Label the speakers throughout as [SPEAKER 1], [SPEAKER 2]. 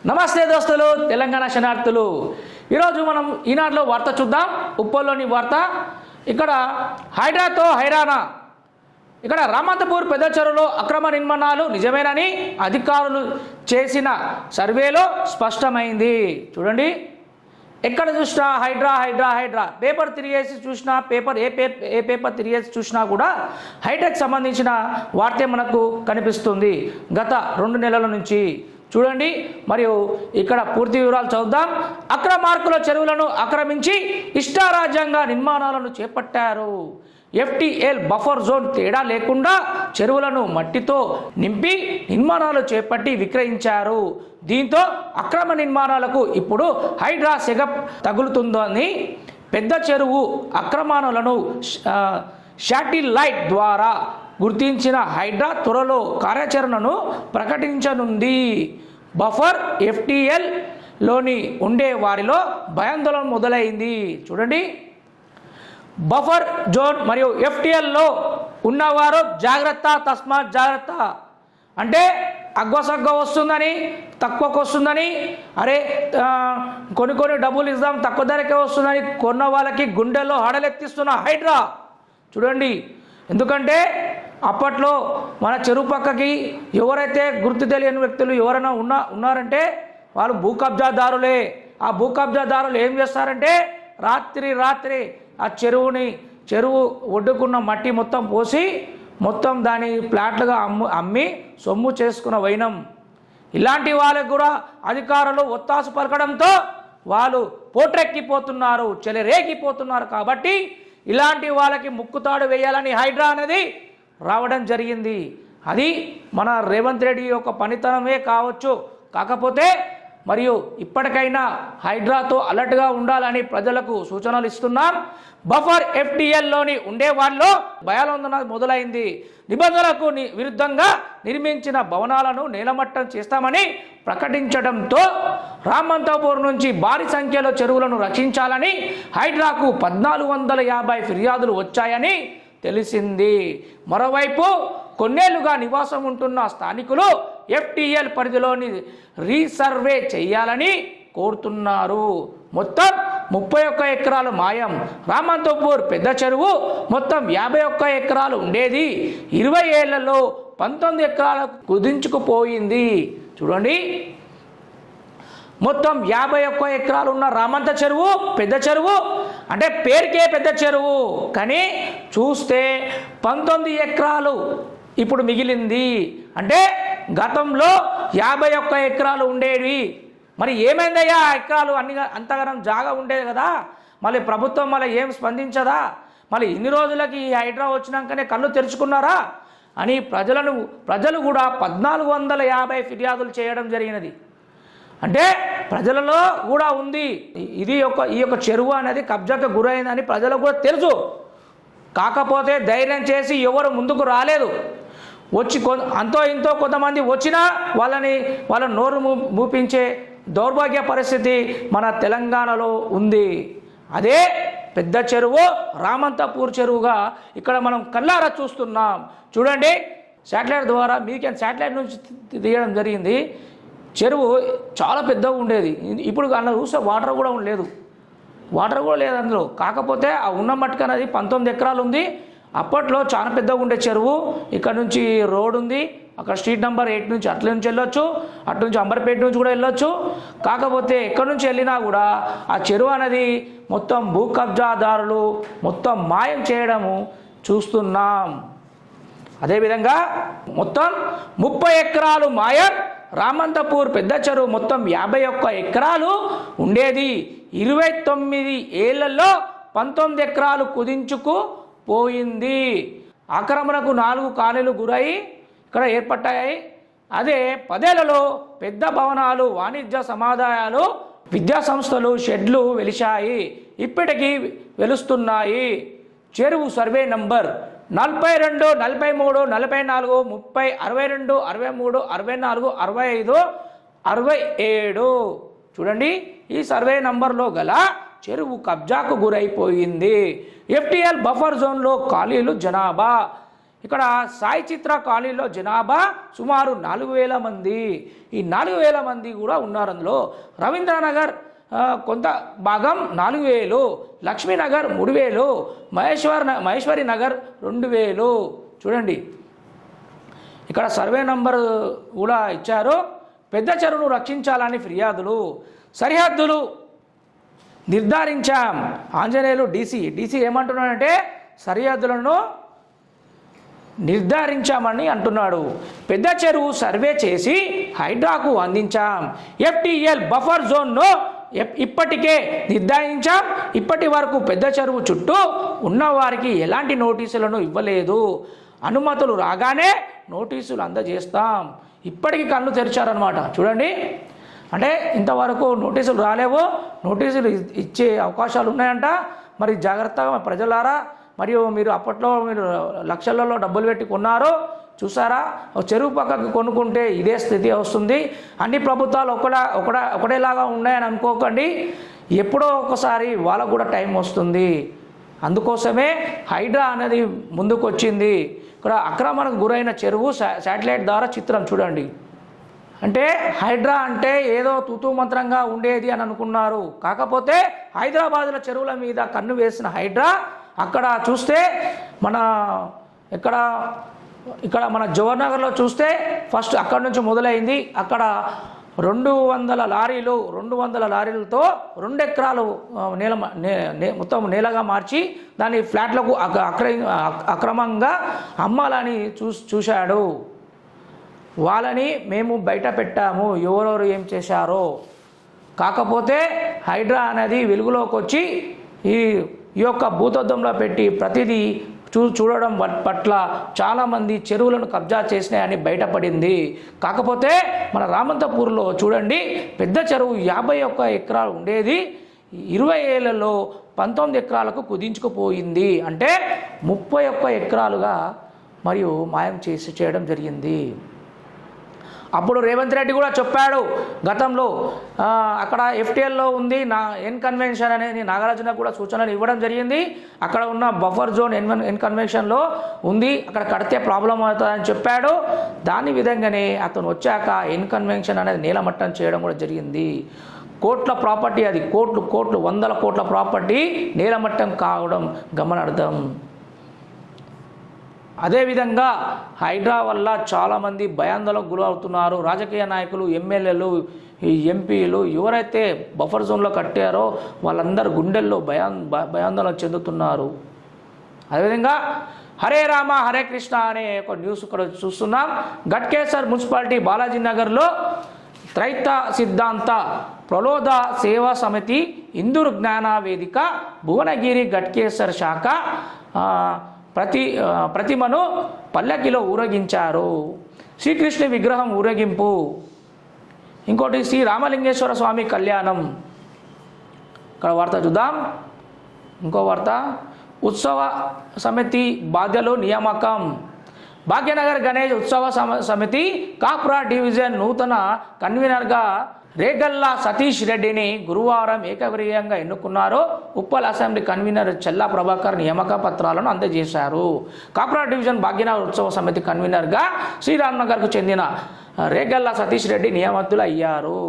[SPEAKER 1] నమస్తే దోస్తులు, తెలంగాణ శనార్థులు. ఈరోజు మనం ఈనాడులో వార్త చూద్దాం. ఉప్పల్లోని వార్త. ఇక్కడ హైడ్రాతో హైరానా. ఇక్కడ రామంతపూర్ పెద్ద చెరువులో అక్రమ నిర్మాణాలు నిజమేనని అధికారులు చేసిన సర్వేలో స్పష్టమైంది. చూడండి, ఎక్కడ చూసినా హైడ్రా హైడ్రా హైడ్రా. పేపర్ తిరిగేసి చూసినా, ఏ పేపర్ తిరిగేసి చూసినా కూడా హైడ్రాకి సంబంధించిన వార్తే మనకు కనిపిస్తుంది గత 2 నెలల నుంచి. చూడండి, మరియు ఇక్కడ పూర్తి వివరాలు చదువుదాం. అక్రమార్కుల చెరువులను ఆక్రమించి ఇష్టారాజ్యంగా నిర్మాణాలను చేపట్టారు. FTL బఫర్ జోన్ తేడా లేకుండా చెరువులను మట్టితో నింపి నిర్మాణాలు చేపట్టి విక్రయించారు. దీంతో అక్రమ నిర్మాణాలకు ఇప్పుడు హైడ్రా సెగ తగులుతుందని పెద్ద చెరువు అక్రమాలను శాటిలైట్ ద్వారా గుర్తించిన హైడ్రా త్వరలో కార్యాచరణను ప్రకటించనుంది. బఫర్ FTL లోని ఉండే వారిలో భయాందోళన మొదలైంది. చూడండి, బఫర్ జోన్ మరియు FTLలో ఉన్నవారు జాగ్రత్త, తస్మాత్ జాగ్రత్త. అంటే అగ్వసగ్గ వస్తుందని, తక్కువకు వస్తుందని, అరే కొన్ని డబ్బులు ఇద్దాం తక్కువ ధరకే వస్తుందని కొన్న వాళ్ళకి గుండెల్లో హడలెత్తిస్తున్న హైడ్రా. చూడండి, ఎందుకంటే అప్పట్లో మన చెరువు పక్కకి ఎవరైతే గుర్తు తెలియని వ్యక్తులు ఎవరైనా ఉన్నారంటే వాళ్ళు భూ కబ్జాదారులే. ఆ భూ కబ్జాదారులు ఏం చేస్తారంటే రాత్రి ఆ చెరువు ఒడ్డుకున్న మట్టి మొత్తం పోసి మొత్తం దాని ప్లాట్లుగా అమ్మి సొమ్ము చేసుకున్న వైనం. ఇలాంటి వాళ్ళకు కూడా అధికారులు ఒత్తాసు పలకడంతో వాళ్ళు పోట్రెక్కిపోతున్నారు, చెలరేగిపోతున్నారు. కాబట్టి ఇలాంటి వాళ్ళకి ముక్కుతాడు వేయాలని హైడ్రా అనేది రావడం జరిగింది. అది మన రేవంత్ రెడ్డి యొక్క పనితనమే కావచ్చు. కాకపోతే మరియు ఇప్పటికైనా హైడ్రాతో అలర్ట్గా ఉండాలని ప్రజలకు సూచనలు ఇస్తున్నాం. బఫర్ FTLలోని ఉండే వాళ్ళు భయాందోళన మొదలైంది. నిబంధనలకు విరుద్ధంగా నిర్మించిన భవనాలను నేలమట్టం చేస్తామని ప్రకటించడంతో రామంతపూర్ నుంచి భారీ సంఖ్యలో చెరువులను రక్షించాలని హైడ్రాకు 1450 ఫిర్యాదులు వచ్చాయని తెలిసింది. మరోవైపు కొన్నేళ్లుగా నివాసం ఉంటున్న స్థానికులు FTL పరిధిలోని రీసర్వే చేయాలని కోరుతున్నారు. మొత్తం 31 ఎకరాలు మాయం. రామంతపూర్ పెద్ద చెరువు మొత్తం 51 ఎకరాలు ఉండేది 20 ఏళ్లలో 19 ఎకరాలకు కుదించుకుపోయింది. చూడండి, మొత్తం 51 ఎకరాలు ఉన్న రామంత చెరువు పెద్ద చెరువు అంటే పేరుకే పెద్ద చెరువు, కానీ చూస్తే 19 ఎకరాలు ఇప్పుడు మిగిలింది. అంటే గతంలో 51 ఎకరాలు ఉండేవి. మరి ఏమైందయ్యా ఎకరాలు అంతగానం జాగా ఉండేది కదా, మళ్ళీ ప్రభుత్వం మళ్ళీ ఏం స్పందించదా? మళ్ళీ ఇన్ని రోజులకి ఈ హైడ్రా వచ్చినాకనే కళ్ళు తెరుచుకున్నారా అని ప్రజలు కూడా 1450 ఫిర్యాదులు చేయడం జరిగినది. అంటే ప్రజలలో కూడా ఉంది ఈ యొక్క చెరువు అనేది కబ్జాకు గురైందని ప్రజలకు కూడా తెలుసు. కాకపోతే ధైర్యం చేసి ఎవరు ముందుకు రాలేదు. వచ్చి అంతో ఇంతో కొంతమంది వచ్చినా వాళ్ళ నోరు మూపించే దౌర్భాగ్య పరిస్థితి మన తెలంగాణలో ఉంది. అదే పెద్ద చెరువు రామంతపూర్ చెరువుగా ఇక్కడ మనం కళ్ళారా చూస్తున్నాం. చూడండి, శాటిలైట్ ద్వారా మీకే శాటిలైట్ నుంచి తీయడం జరిగింది. చెరువు చాలా పెద్దగా ఉండేది. ఇప్పుడు అందులో చూస్తే వాటర్ కూడా లేదు అందులో. కాకపోతే ఆ ఉన్న మట్టుకు అనేది 19 ఎకరాలు ఉంది. అప్పట్లో చాలా పెద్దగా ఉండే చెరువు. ఇక్కడ నుంచి రోడ్ ఉంది, అక్కడ స్ట్రీట్ నెంబర్ 8 నుంచి అట్ల నుంచి వెళ్ళొచ్చు, అటు నుంచి అంబర్పేట నుంచి కూడా వెళ్ళొచ్చు. కాకపోతే ఎక్కడి నుంచి వెళ్ళినా కూడా ఆ చెరువు అనేది మొత్తం భూ కబ్జాదారులు మొత్తం మాయం చేయడము చూస్తున్నాం. అదేవిధంగా మొత్తం 30 ఎకరాలు మాయం. రామంతపూర్ పెద్ద చెరువు మొత్తం 51 ఎకరాలు ఉండేది 29 ఏళ్లలో 19 ఎకరాలు కుదించుకు పోయింది. ఆక్రమణకు 4 కాలనీలు గురై ఇక్కడ ఏర్పడ్డాయి. అదే 10 ఏళ్లలో పెద్ద భవనాలు, వాణిజ్య సముదాయాలు, విద్యా సంస్థలు, షెడ్లు వెలిశాయి, ఇప్పటికీ వెలుస్తున్నాయి. చెరువు సర్వే నంబర్ 42, 43, 44, 30, 62, 63, 64, 65, 67. చూడండి, ఈ సర్వే నంబర్లో గల చెరువు కబ్జాకు గురైపోయింది. FTL బఫర్ జోన్లో ఖాళీలు జనాభా ఇక్కడ సాయి చిత్ర కాలనీలో జనాభా సుమారు 4,000 మంది. ఈ 4,000 మంది కూడా ఉన్నారు. అందులో రవీంద్రనగర్ కొంత భాగం 4,000, లక్ష్మీనగర్ 3,000, మహేశ్వరి నగర్ 2,000. చూడండి ఇక్కడ సర్వే నంబర్ కూడా ఇచ్చారు. పెద్ద చెరువును రక్షించాలని ఫిర్యాదులు. సరిహద్దులు నిర్ధారించాం. ఆంజనేయులు డీసీ ఏమంటున్నాడంటే సరిహద్దులను నిర్ధారించామని అంటున్నాడు. పెద్ద చెరువు సర్వే చేసి హైడ్రాకు అందించాం. FTL బఫర్ జోన్ను ఇప్పటికే నిర్ధారించాం. ఇప్పటి వరకు పెద్ద చెరువు చుట్టూ ఉన్నవారికి ఎలాంటి నోటీసులను ఇవ్వలేదు. అనుమతులు రాగానే నోటీసులు అందజేస్తాం. ఇప్పటికీ కళ్ళు తెరిచారనమాట. చూడండి అంటే ఇంతవరకు నోటీసులు రాలేవు, నోటీసులు ఇచ్చే అవకాశాలు ఉన్నాయంట. మరి జాగ్రత్తగా ప్రజలారా, మరియు మీరు అప్పట్లో మీరు లక్షలలో డబ్బులు పెట్టి కొన్నారు చూసారా, చెరువు పక్కకు కొనుక్కుంటే ఇదే స్థితి వస్తుంది. అన్ని ప్రభుత్వాలు ఒకటేలాగా ఉన్నాయని అనుకోకండి. ఎప్పుడో ఒకసారి వాళ్ళకు కూడా టైం వస్తుంది. అందుకోసమే హైడ్రా అనేది ముందుకు వచ్చింది. ఇక్కడ ఆక్రమణకు గురైన చెరువు శాటిలైట్ ద్వారా చిత్రం చూడండి. అంటే హైడ్రా అంటే ఏదో తూతూ మంత్రంగా ఉండేది అని అనుకున్నారు. కాకపోతే హైదరాబాదుల చెరువుల మీద కన్ను వేసిన హైడ్రా అక్కడ చూస్తే ఇక్కడ మన జవహర్నగర్లో చూస్తే ఫస్ట్ అక్కడి నుంచి మొదలైంది. అక్కడ 200 లారీలతో 2 ఎకరాలు మొత్తం నేలగా మార్చి దాన్ని ఫ్లాట్లకు అక్రమంగా అమ్మాలని చూశాడు. వాళ్ళని మేము బయట పెట్టాము, ఎవరెవరు ఏం చేశారో. కాకపోతే హైడ్రా అనేది వెలుగులోకి వచ్చి ఈ యొక్క భూతద్దంలో పెట్టి ప్రతిదీ చూడడం పట్ల చాలామంది చెరువులను కబ్జా చేసినాయని బయటపడింది. కాకపోతే మన రామంతపూర్లో చూడండి, పెద్ద చెరువు 51 ఎకరాలు ఉండేది, 20 ఏళ్లలో 19 ఎకరాలకు కుదించుకుపోయింది. అంటే 31 ఎకరాలుగా మరియు మాయం చేయడం జరిగింది. అప్పుడు రేవంత్ రెడ్డి కూడా చెప్పాడు గతంలో, అక్కడ FTLలో ఉంది ఎన్ కన్వెన్షన్ అనేది నాగార్జున కూడా సూచనలు ఇవ్వడం జరిగింది. అక్కడ ఉన్న బఫర్ జోన్ ఎన్ కన్వెన్షన్లో ఉంది, అక్కడ కడితే ప్రాబ్లం అవుతుందని చెప్పాడు. దాని విధంగానే అతను వచ్చాక ఎన్ కన్వెన్షన్ అనేది నీలమట్టం చేయడం కూడా జరిగింది. కోట్ల ప్రాపర్టీ, అది కోట్లు 100 కోట్ల ప్రాపర్టీ నీలమట్టం కావడం గమనార్థం. అదేవిధంగా హైడ్రా వల్ల చాలామంది భయాందోళనకు గురవుతున్నారు. రాజకీయ నాయకులు, ఎమ్మెల్యేలు, ఎంపీలు ఎవరైతే బఫర్ జోన్లో కట్టారో వాళ్ళందరూ గుండెల్లో భయాందోళన చెందుతున్నారు. అదేవిధంగా హరే రామ హరే కృష్ణ అనే ఒక న్యూస్ ఇక్కడ చూస్తున్నాం. గట్కేసర్ మున్సిపాలిటీ బాలాజీ నగర్లో త్రైత సిద్ధాంత ప్రలోద సేవా సమితి, ఇందూరు జ్ఞాన వేదిక, భువనగిరి గట్కేసర్ శాఖ ప్రతిమను పల్లకిలో ఊరేగించారు. శ్రీకృష్ణ విగ్రహం ఊరేగింపు. ఇంకోటి శ్రీ రామలింగేశ్వర స్వామి కళ్యాణం. ఇక్కడ వార్త చూద్దాం. ఇంకో వార్త, ఉత్సవ సమితి బాధ్యులు నియామకం. భాగ్యనగర్ గణేష్ ఉత్సవ సమితి కాప్రా డివిజన్ నూతన కన్వీనర్గా రేగల్లా సతీష్ రెడ్డిని గురువారం ఏకగ్రీవంగా ఎన్నుకున్నారు. ఉప్పల్ అసెంబ్లీ కన్వీనర్ చెల్లా ప్రభాకర్ నియామక పత్రాలను అందజేశారు. కాప్రా డివిజన్ భాగ్యనగర్ ఉత్సవ సమితి కన్వీనర్గా శ్రీరామ్నగర్కు చెందిన రేగల్లా సతీష్ రెడ్డి నియమితులు అయ్యారు.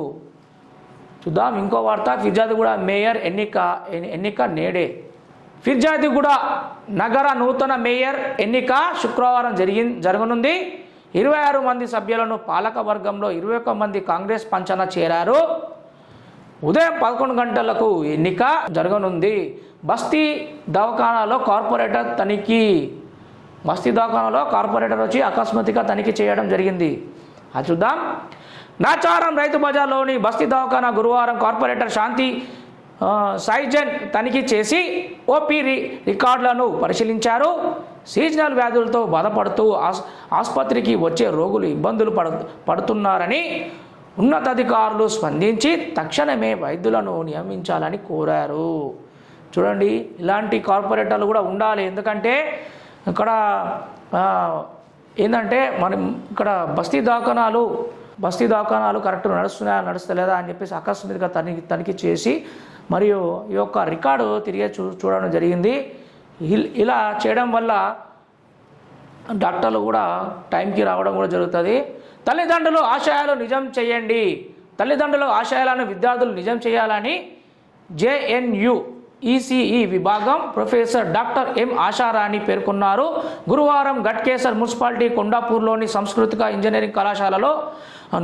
[SPEAKER 1] చూద్దాం ఇంకో వార్త. ఫిర్యాదుగూడ మేయర్ ఎన్నిక నేడే. ఫిర్యాదుగూడ నగర నూతన మేయర్ ఎన్నిక శుక్రవారం జరగనుంది. 26 మంది సభ్యులను పాలక వర్గంలో 21 మంది కాంగ్రెస్ పంచన చేరారు. ఉదయం 11 గంటలకు ఎన్నిక జరగనుంది. బస్తీ దవాఖానాలో కార్పొరేటర్ వచ్చి అకస్మాత్తుగా తనిఖీ చేయడం జరిగింది. అది చూద్దాం. నాచారం రైతు బజార్లోని బస్తీ దవాఖానా గురువారం కార్పొరేటర్ శాంతి సైజన్ తనిఖీ చేసి ఓపీ రికార్డులను పరిశీలించారు. సీజనల్ వ్యాధులతో బాధపడుతూ ఆసుపత్రికి వచ్చే రోగులు ఇబ్బందులు పడుతున్నారని ఉన్నతాధికారులు స్పందించి తక్షణమే వైద్యులను నియమించాలని కోరారు. చూడండి, ఇలాంటి కార్పొరేటర్లు కూడా ఉండాలి. ఎందుకంటే ఇక్కడ ఏంటంటే మనం ఇక్కడ బస్తీ దవాఖానాలు కరెక్ట్ నడుస్తలేదా అని చెప్పేసి అకస్మాత్తుగా తనిఖీ చేసి మరియు ఈ యొక్క రికార్డు తిరిగి చూడడం జరిగింది. ఇలా చేయడం వల్ల డాక్టర్లు కూడా టైంకి రావడం కూడా జరుగుతుంది. తల్లిదండ్రులు ఆశయాలు నిజం చేయండి. తల్లిదండ్రుల ఆశయాలను విద్యార్థులు నిజం చేయాలని జేఎన్యు ఈసీఈ విభాగం ప్రొఫెసర్ డాక్టర్ ఎం ఆశారాణి పేర్కొన్నారు. గురువారం ఘట్కేసర్ మున్సిపాలిటీ కొండాపూర్లోని సాంస్కృతిక ఇంజనీరింగ్ కళాశాలలో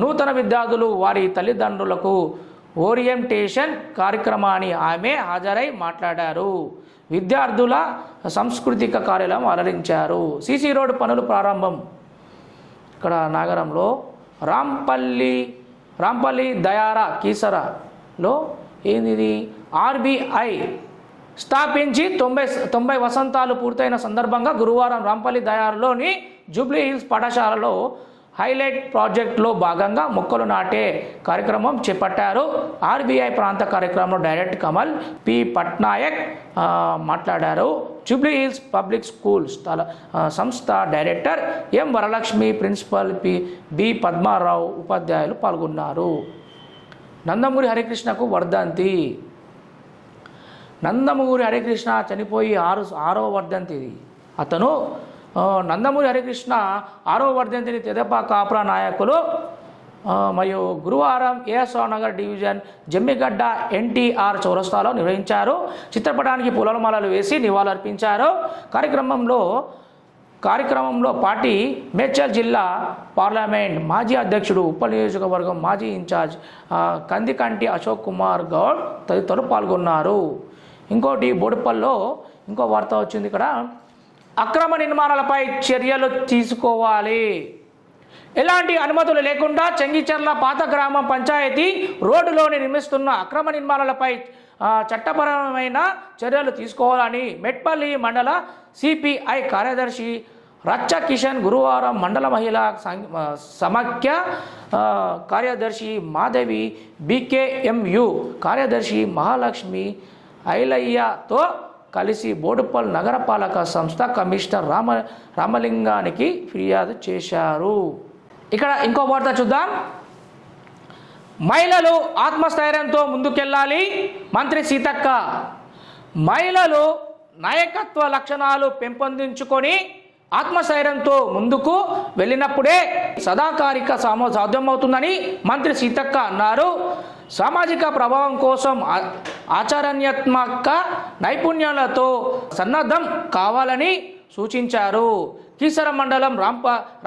[SPEAKER 1] నూతన విద్యార్థులు వారి తల్లిదండ్రులకు ఓరియంటేషన్ కార్యక్రమాన్ని ఆమె హాజరై మాట్లాడారు. విద్యార్థుల సాంస్కృతిక కార్యాలయం అలరించారు. సీసీ రోడ్డు పనులు ప్రారంభం. ఇక్కడ నగరంలో రాంపల్లి దయారా కీసరాలో ఏంది ఆర్బీఐ స్థాపించి 90 వసంతాలు పూర్తయిన సందర్భంగా గురువారం రాంపల్లి దయారాలోని జూబ్లీ హిల్స్ పాఠశాలలో హైలైట్ ప్రాజెక్టులో భాగంగా మొక్కలు నాటే కార్యక్రమం చేపట్టారు. ఆర్బీఐ ప్రాంత కార్యక్రమంలో డైరెక్టర్ కమల్ పి పట్నాయక్ మాట్లాడారు. జూబ్లీ హిల్స్ పబ్లిక్ స్కూల్ సంస్థ director M Varalakshmi, principal B Padmarao ఉపాధ్యాయులు పాల్గొన్నారు. నందమూరి హరికృష్ణకు వర్ధంతి. నందమూరి హరికృష్ణ చనిపోయి 6వ వర్ధంతి ఇది. అతను నందమూరి హరికృష్ణ 6వ వర్ధంతిని తెదేపా కాపురా నాయకులు మరియు గురువారం ఏఎస్ఆర్ నగర్ డివిజన్ జమ్మిగడ్డ ఎన్టీఆర్ చౌరస్తాలో నిర్వహించారు. చిత్రపటానికి పూలమాలలు వేసి నివాళులర్పించారు. కార్యక్రమంలో పార్టీ మేడ్చల్ జిల్లా పార్లమెంట్ మాజీ అధ్యక్షుడు, ఉప నియోజకవర్గం మాజీ ఇన్ఛార్జ్ కందికంటి అశోక్ కుమార్ గౌడ్ తదితరులు పాల్గొన్నారు. ఇంకోటి బోడుపల్లో ఇంకో వార్త వచ్చింది. ఇక్కడ అక్రమ నిర్మాణాలపై చర్యలు తీసుకోవాలి. ఎలాంటి అనుమతులు లేకుండా చెంగిచెర్ల పాత గ్రామం పంచాయతీ రోడ్డులోని నిర్మిస్తున్న అక్రమ నిర్మాణాలపై చట్టపరమైన చర్యలు తీసుకోవాలని మెట్పల్లి మండల సిపిఐ కార్యదర్శి రచ్చ కిషన్ గురువారం మండల మహిళా సమాఖ్య కార్యదర్శి మాధవి, బీకేఎంయు కార్యదర్శి మహాలక్ష్మి ఐలయ్యతో కలిసి బోడుపల్ నగరపాలక సంస్థ కమిషనర్ రామలింగానికి ఫిర్యాదు చేశారు. ఇక్కడ ఇంకో వార్త చూద్దాం. మహిళలు ఆత్మస్థైర్యంతో ముందుకెళ్ళాలి. మంత్రి సీతక్క. మహిళలు నాయకత్వ లక్షణాలు పెంపొందించుకొని ఆత్మస్థైర్యంతో ముందుకు వెళ్ళినప్పుడే సదాకారిక సాధ్యమవుతుందని మంత్రి సీతక్క అన్నారు. సామాజిక ప్రభావం కోసం ఆచరణాత్మక నైపుణ్యాలతో సన్నద్ధం కావాలని సూచించారు. కీసర మండలం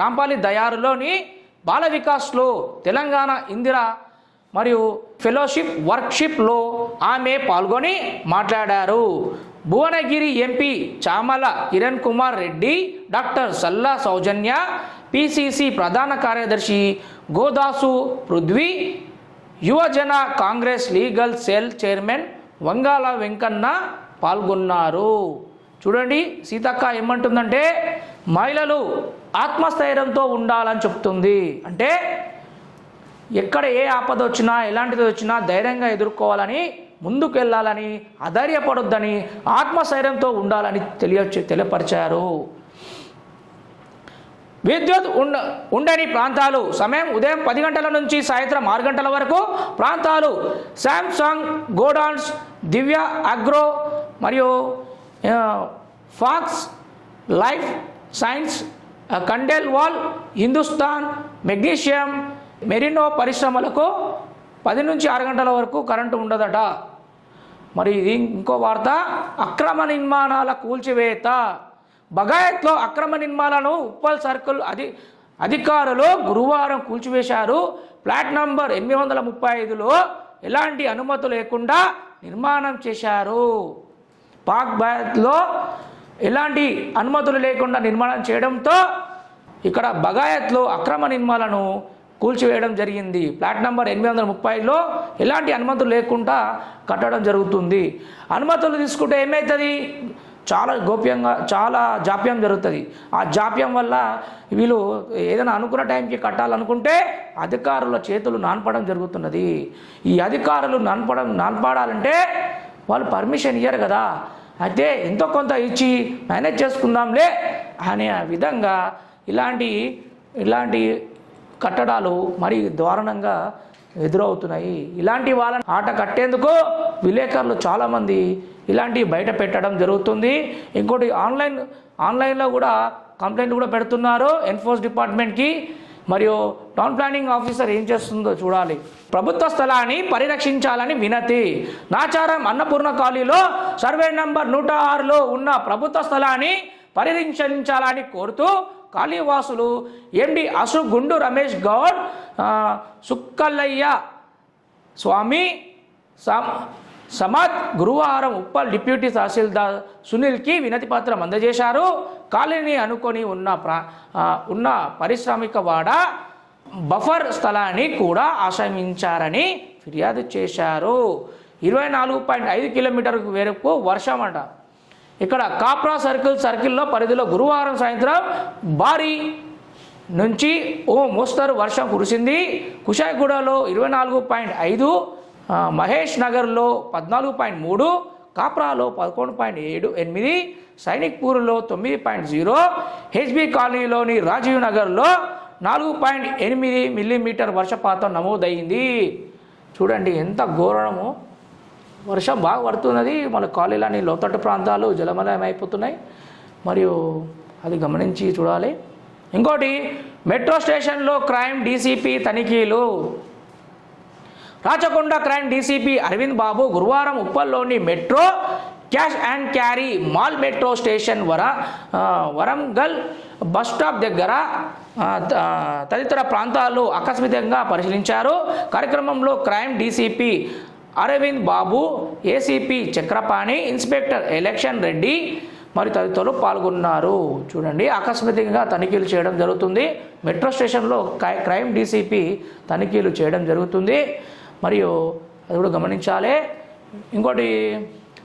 [SPEAKER 1] రాంపల్లి దయారులోని బాల వికాస్లో తెలంగాణ ఇందిరా మరియు ఫెలోషిప్ వర్క్షిప్లో ఆమె పాల్గొని మాట్లాడారు. భువనగిరి ఎంపీ చామల కిరణ్ కుమార్ రెడ్డి, డాక్టర్ సల్లా సౌజన్య, పిసిసి ప్రధాన కార్యదర్శి గోదాసు పృథ్వీ, యువజన Congress legal cell chairman Vangala Venkanna పాల్గొన్నారు. చూడండి సీతక్క ఏమంటుందంటే మహిళలు ఆత్మస్థైర్యంతో ఉండాలని చెప్తుంది. అంటే ఎక్కడ ఏ ఆపద వచ్చినా ఎలాంటిది వచ్చినా ధైర్యంగా ఎదుర్కోవాలని, ముందుకు వెళ్ళాలని, అధైర్యపడొద్దని, ఆత్మస్థైర్యంతో ఉండాలని తెలియపరిచారు. విద్యుత్ ఉండని ప్రాంతాలు సమయం ఉదయం 10 గంటల నుంచి సాయంత్రం 6 గంటల వరకు. ప్రాంతాలు శాంసంగ్ గోడౌన్స్, దివ్య అగ్రో మరియు ఫాక్స్ లైఫ్ సైన్స్, కండెల్ వాల్, హిందుస్థాన్ మెగ్నీషియం, మెరినో పరిశ్రమలకు 10 నుంచి 6 గంటల వరకు కరెంటు ఉండదట. మరి ఇది ఇంకో వార్త. అక్రమ నిర్మాణాల కూల్చివేత. బగాయత్లో అక్రమ నిర్మాణాలను ఉప్పల్ సర్కిల్ అధికారులు గురువారం కూల్చివేశారు. ప్లాట్ నంబర్ 835లో ఎలాంటి అనుమతి లేకుండా నిర్మాణం చేశారు. బగాయత్లో ఎలాంటి అనుమతులు లేకుండా నిర్మాణం చేయడంతో ఇక్కడ బగాయత్లో అక్రమ నిర్మాణాలను కూల్చివేయడం జరిగింది. ప్లాట్ నంబర్ 830లో ఎలాంటి అనుమతులు లేకుండా కట్టడం జరుగుతుంది. అనుమతులు తీసుకుంటే ఏమవుతుంది? చాలా గోప్యంగా చాలా జాప్యం జరుగుతుంది. ఆ జాప్యం వల్ల వీళ్ళు ఏదైనా అనుకున్న టైంకి కట్టాలనుకుంటే అధికారుల చేతులు నానపడం జరుగుతున్నది. ఈ అధికారులు నానపడాలంటే వాళ్ళు పర్మిషన్ ఇయ్యరు కదా. అయితే ఎంతో కొంత ఇచ్చి మేనేజ్ చేసుకుందాంలే అనే విధంగా ఇలాంటి కట్టడాలు మరి దారుణంగా ఎదురవుతున్నాయి. ఇలాంటి వాళ్ళని ఆట కట్టేందుకు విలేకరులు చాలామంది ఇలాంటివి బయట పెట్టడం జరుగుతుంది. ఇంకోటి ఆన్లైన్లో కూడా కంప్లైంట్ కూడా పెడుతున్నారు ఎన్ఫోర్స్ డిపార్ట్మెంట్కి. మరియు టౌన్ ప్లానింగ్ ఆఫీసర్ ఏం చేస్తుందో చూడాలి. ప్రభుత్వ స్థలాన్ని పరిరక్షించాలని వినతి. నాచారం అన్నపూర్ణ కాలనీలో సర్వే నంబర్ 106లో ఉన్న ప్రభుత్వ స్థలాన్ని పరిరక్షించాలని కోరుతూ కాళీవాసులు ఎండి అసు గుండు రమేష్ గౌడ్, సుక్కల్లయ్య స్వామి, సమద్ గురువారం ఉప్పల్ డిప్యూటీ తహసీల్దార్ సునీల్కి వినతి పత్రం అందజేశారు. కాలనీ అనుకొని ఉన్న పారిశ్రామికవాడ బఫర్ స్థలాన్ని కూడా ఆశ్రయించారని ఫిర్యాదు చేశారు. 24.5 కిలోమీటర్ వరకు వర్షం అంట. ఇక్కడ కాప్రా సర్కిల్లో పరిధిలో గురువారం సాయంత్రం భారీ నుంచి ఓ మోస్తరు వర్షం కురిసింది. కుషాయిగూడలో 24.5, మహేష్ నగర్లో 14.3, కాప్రాలో 11.78, సైనిక్పూర్లో 9.0, హెచ్బి కాలనీలోని రాజీవ్ నగర్లో 4.8 మిల్లీమీటర్ వర్షపాతం నమోదైంది. చూడండి ఎంత ఘోరము, వర్షం బాగా పడుతున్నది. మన కాలనీలోని లోతట్టు ప్రాంతాలు జలమయం అయిపోతున్నాయి. మరియు అది గమనించి చూడాలి. ఇంకోటి, మెట్రో స్టేషన్లో క్రైమ్ డీసీపీ తనిఖీలు. రాచకొండ క్రైమ్ డీసీపీ అరవింద్ బాబు గురువారం ఉప్పల్లోని metro cash and carry mall metro station Warangal bus stop దగ్గర తదితర ప్రాంతాల్లో ఆకస్మికంగా పరిశీలించారు. కార్యక్రమంలో crime DCP Aravind Babu, ACP Chakrapani, inspector Election Reddy మరియు తదితరులు పాల్గొన్నారు. చూడండి, ఆకస్మికంగా తనిఖీలు చేయడం జరుగుతుంది. మెట్రో స్టేషన్లో క్రైమ్ డీసీపీ తనిఖీలు చేయడం జరుగుతుంది. మరియు అది కూడా గమనించాలి. ఇంకోటి,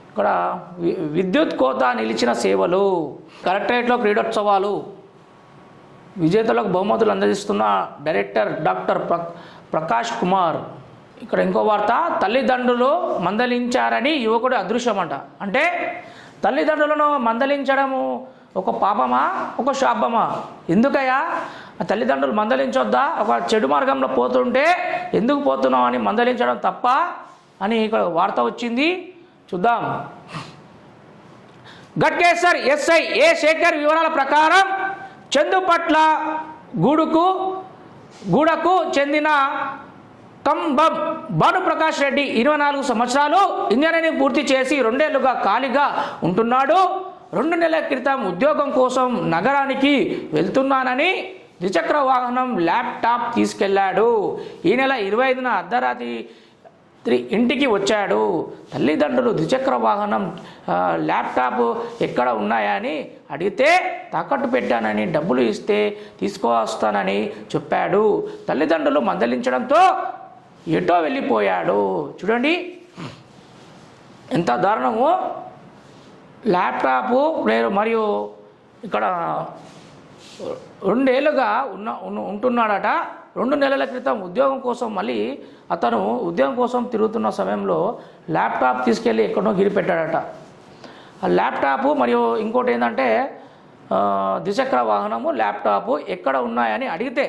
[SPEAKER 1] ఇక్కడ విద్యుత్ కోత నిలిచిన సేవలు. కలెక్టరేట్లో క్రీడోత్సవాలు, విజేతలకు బహుమతులు అందజేస్తున్న డైరెక్టర్ డాక్టర్ ప్రకాష్ కుమార్. ఇక్కడ ఇంకో వార్త, తల్లిదండ్రులు మందలించారని యువకుడు అదృశ్యమంట. అంటే తల్లిదండ్రులను మందలించడము ఒక పాపమా, ఒక శాపమా? ఎందుకయ్యా తల్లిదండ్రులు మందలించొద్దా? ఒక చెడు మార్గంలో పోతుంటే ఎందుకు పోతున్నావు అని మందలించడం తప్ప అని ఇక్కడ వార్త వచ్చింది. చూద్దాం. గట్కేసర్ ఎస్ఐ ఏ శేఖర్ వివరాల ప్రకారం చందుపట్ల గూడకు చెందిన కంబం భానుప్రకాష్ రెడ్డి 24 సంవత్సరాలు, ఇంజనీరింగ్ పూర్తి చేసి 2 ఏళ్లుగా ఖాళీగా ఉంటున్నాడు. 2 నెలల క్రితం ఉద్యోగం కోసం నగరానికి వెళ్తున్నానని ద్విచక్ర వాహనం ల్యాప్టాప్ తీసుకెళ్లాడు. ఈ నెల 25న అర్ధరాత్రి ఇంటికి వచ్చాడు. తల్లిదండ్రులు ద్విచక్ర వాహనం ల్యాప్టాప్ ఎక్కడ ఉన్నాయని అడిగితే తాకట్టు పెట్టానని, డబ్బులు ఇస్తే తీసుకువస్తానని చెప్పాడు. తల్లిదండ్రులు మందలించడంతో ఎటో వెళ్ళిపోయాడు. చూడండి ఎంత దారుణమో. ల్యాప్టాపు మరియు ఇక్కడ 2 ఏళ్ళుగా ఉంటున్నాడట. 2 నెలల క్రితం ఉద్యోగం కోసం మళ్ళీ అతను ఉద్యోగం కోసం తిరుగుతున్న సమయంలో ల్యాప్టాప్ తీసుకెళ్ళి ఎక్కడో గిరిపెట్టాడట. ఆ ల్యాప్టాపు మరియు ఇంకోటి ఏంటంటే ద్విచక్ర వాహనము, ల్యాప్టాపు ఎక్కడ ఉన్నాయని అడిగితే,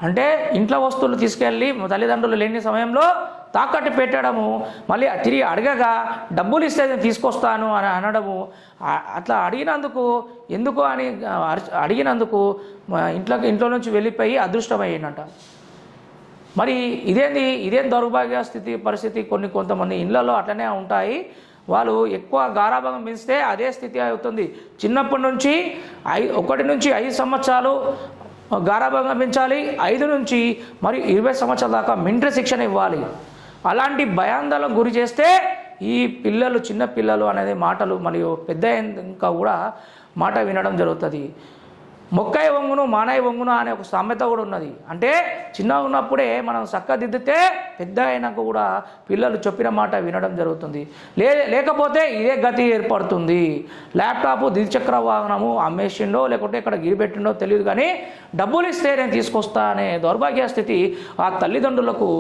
[SPEAKER 1] అంటే ఇంట్లో వస్తువులు తీసుకెళ్ళి తల్లిదండ్రులు లేని సమయంలో తాకట్టు పెట్టడము, మళ్ళీ తిరిగి అడగగా డబ్బులు ఇస్తే నేను తీసుకొస్తాను అని అనడము. అట్లా అడిగినందుకు ఎందుకు అని అడిగినందుకు ఇంట్లో నుంచి వెళ్ళిపోయి అదృష్టమయ్యిందంట. మరి ఇదేం దౌర్భాగ్య పరిస్థితి. కొంతమంది ఇళ్లలో అట్లనే ఉంటాయి. వాళ్ళు ఎక్కువ గారాభంగా పెంచితే అదే స్థితి అవుతుంది. చిన్నప్పటి నుంచి 1 నుంచి 5 సంవత్సరాలు గారాభంగా పెంచాలి. 5 నుంచి మరియు 20 సంవత్సరాల దాకా మిలిటరీ శిక్షణ ఇవ్వాలి. అలాంటి భయాందోళనకు గురి చేస్తే ఈ పిల్లలు, చిన్న పిల్లలు అనేది మాటలు మరియు పెద్ద ఇంకా కూడా మాట వినడం జరుగుతుంది. మొక్కై వంగును మానై వంగును అనే ఒక సామెత కూడా ఉన్నది. అంటే చిన్నగా ఉన్నప్పుడే మనం చక్కదిద్దితే పెద్ద అయినాక కూడా పిల్లలు చెప్పిన మాట వినడం జరుగుతుంది. లేకపోతే ఇదే గతి ఏర్పడుతుంది. ల్యాప్టాప్, ద్విచక్ర వాహనము అమ్మేసిండో లేకుంటే ఇక్కడ గిరిపెట్టిండో తెలియదు, కానీ డబ్బులు ఇస్తే నేను తీసుకొస్తా అనే దౌర్భాగ్య స్థితి ఆ తల్లిదండ్రులకు